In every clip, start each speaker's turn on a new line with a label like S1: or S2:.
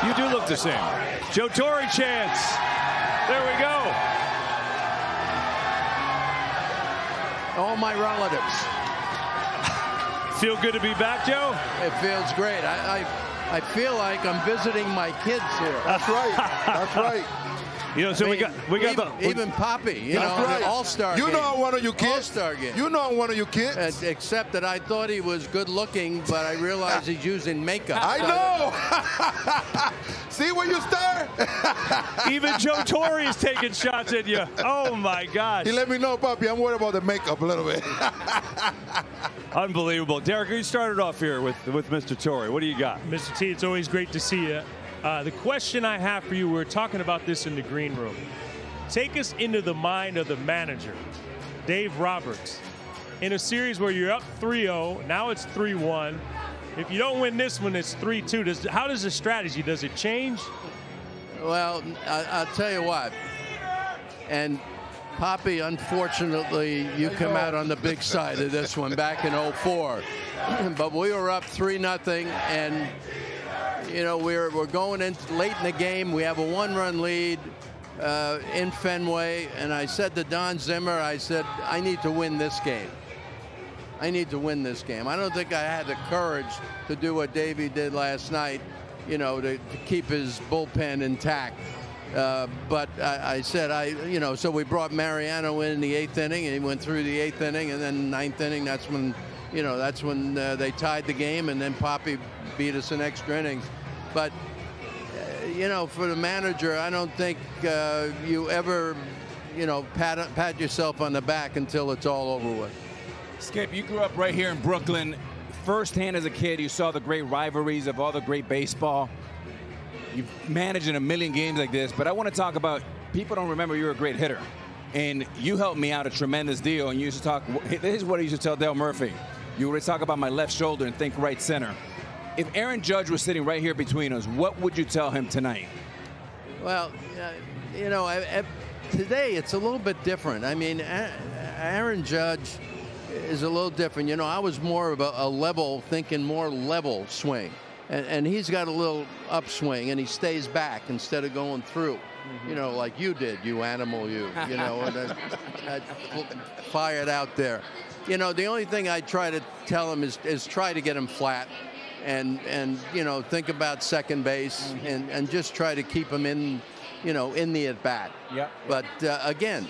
S1: You do look the same. Joe Torre chants. There we go.
S2: All my relatives.
S1: Feel good to be back, Joe?
S2: It feels great. I feel like I'm visiting my kids here.
S3: That's right. That's right.
S1: You know, so we got
S2: even Poppy, you
S3: That's
S2: know,
S3: right.
S2: All-Star game.
S3: You know I'm one of your kids.
S2: All-Star game.
S3: You know I'm one of your kids.
S2: Except that I thought he was good looking, but I realized he's using makeup.
S3: I know. See where you start?
S1: even Joe Torre is taking shots at you. Oh my gosh.
S3: He let me know, Papi. I'm worried about the makeup a little bit.
S1: Unbelievable. Derek, you started off here with Mr. Torre. What do you got?
S4: Mr. T, it's always great to see you. The question I have for you, we were talking about this in the green room. Take us into the mind of the manager, Dave Roberts. In a series where you're up 3-0, now it's 3-1. If you don't win this one, it's 3-2. How does the strategy, does it change?
S2: Well, I'll tell you what. And Poppy, unfortunately, you come out on the big side of this one back in 04. But we were up 3-0, and you know, we're going in late in the game. We have a 1-run lead in Fenway, and I said to Don Zimmer, I said, I need to win this game. I need to win this game. I don't think I had the courage to do what Davey did last night, you know, to keep his bullpen intact. But I said, you know, so we brought Mariano in the 8th inning, and he went through the 8th inning, and then 9th inning, that's when they tied the game, and then Poppy beat us in extra innings. But, you know, for the manager, I don't think you ever, you know, pat yourself on the back until it's all over with.
S5: Skip, you grew up right here in Brooklyn. Firsthand as a kid, you saw the great rivalries of all the great baseball. You've managed in a million games like this, but I want to talk about, people don't remember you're a great hitter. And you helped me out a tremendous deal, and you used to talk, this is what I used to tell Dale Murphy. You would talk about my left shoulder and think right center. If Aaron Judge was sitting right here between us, what would you tell him tonight?
S2: Well, you know, today it's a little bit different. I mean, Aaron Judge is a little different. You know, I was more of a level, thinking more level swing. And he's got a little upswing, and he stays back instead of going through. You know, like you did, you animal, you know, and fired out there. You know, the only thing I try to tell him is try to get him flat and you know, think about second base and just try to keep him in, you know, in the at-bat.
S5: Yeah.
S2: But again,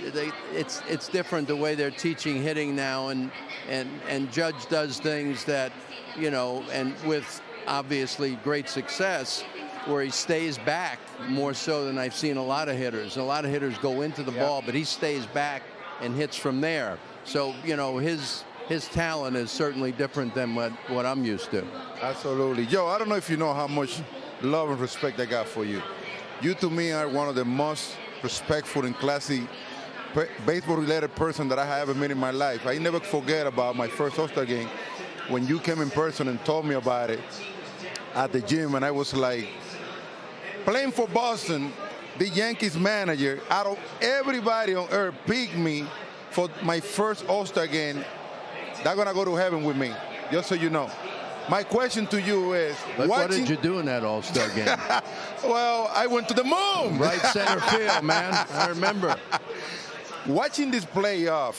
S2: it's different the way they're teaching hitting now, and Judge does things that, you know, and with obviously great success, where he stays back more so than I've seen a lot of hitters. A lot of hitters go into the ball, but he stays back and hits from there. So, you know, his talent is certainly different than what I'm used to.
S3: Absolutely. Joe, I don't know if you know how much love and respect I got for you. You, to me, are one of the most respectful and classy baseball-related person that I have ever met in my life. I never forget about my first All-Star game when you came in person and told me about it at the gym, and I was like, playing for Boston, the Yankees manager, out of everybody on earth, picked me for my first All-Star game. They're going to go to heaven with me, just so you know. My question to you is,
S2: what did you do in that All-Star game?
S3: Well, I went to the moon.
S2: Right center field, man. I remember.
S3: Watching this playoff,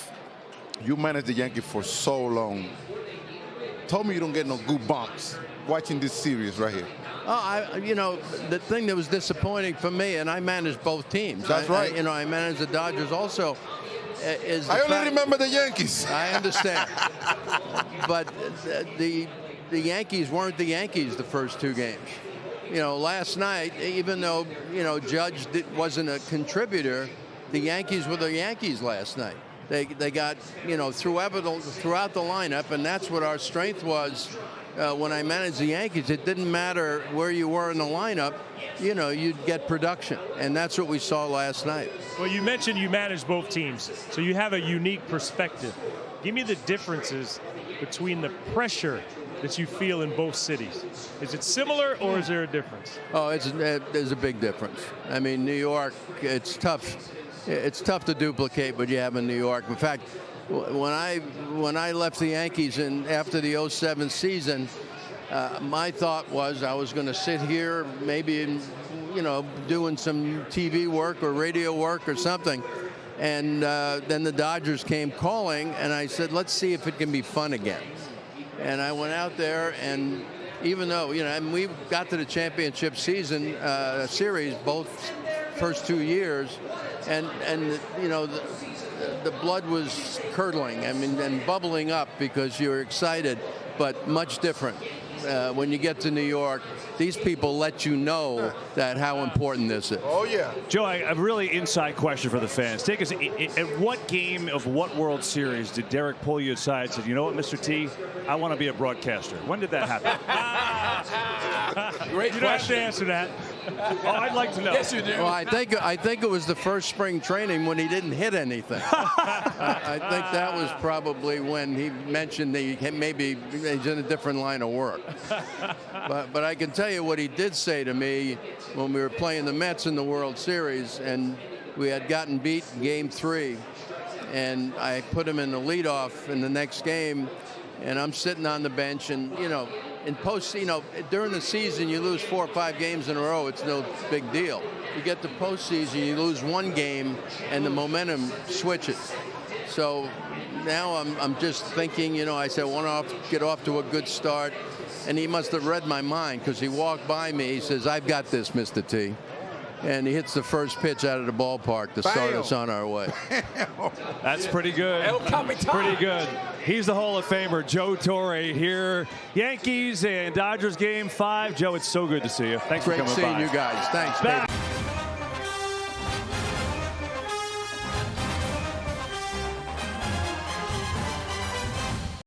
S3: you managed the Yankees for so long. Told me you don't get no good bumps watching this series right here.
S2: Oh, you know, the thing that was disappointing for me, and I managed both teams.
S3: That's right.
S2: You know, I managed the Dodgers also.
S3: I only remember the Yankees.
S2: I understand. But the Yankees weren't the Yankees the first two games. You know, last night, even though, you know, Judge wasn't a contributor, the Yankees were the Yankees last night. They got, you know, throughout the lineup, and that's what our strength was. When I managed the Yankees, it didn't matter where you were in the lineup, you know, you'd get production. And that's what we saw last night.
S4: Well, you mentioned you managed both teams, so you have a unique perspective. Give me the differences between the pressure that you feel in both cities. Is it similar, or is there a difference?
S2: Oh, there's a big difference. I mean, New York, it's tough. It's tough to duplicate what you have in New York. In fact, when I left the Yankees after the '07 season, my thought was I was going to sit here, maybe, doing some TV work or radio work or something. And then the Dodgers came calling, and I said, let's see if it can be fun again. And I went out there, and even though, and we got to the championship season series both first 2 years, and the blood was curdling, and bubbling up because you're excited, but much different. When you get to New York, these people let you know that how important this is.
S3: Oh, yeah.
S1: Joe, a really inside question for the fans. Take us, at what game of what World Series did Derek pull you aside and said, you know what, Mr. T, I want to be a broadcaster? When did that happen?
S5: Great
S1: You don't have to
S5: question.
S1: answer that. Oh, I'd like to know.
S5: Yes, you do.
S2: Well, I think it was the first spring training when he didn't hit anything. I think that was probably when he mentioned that maybe he's in a different line of work. But I can tell you what he did say to me when we were playing the Mets in the World Series, and we had gotten beat in Game 3, and I put him in the leadoff in the next game, and I'm sitting on the bench, and in during the season you lose 4 or 5 games in a row, it's no big deal. You get to postseason, you lose 1 game, and the momentum switches. So now I'm just thinking, I said, I want to get off to a good start. And he must have read my mind, because he walked by me. He says, I've got this, Mr. T. And he hits the first pitch out of the ballpark to start us on our way.
S1: That's pretty good.
S5: El Capitan.
S1: Pretty good. He's the Hall of Famer, Joe Torre, here. Yankees and Dodgers game 5. Joe, it's so good to see you. Thanks for
S2: Great
S1: coming
S2: seeing
S1: by.
S2: you guys. Thanks,
S1: Back.
S2: Dave.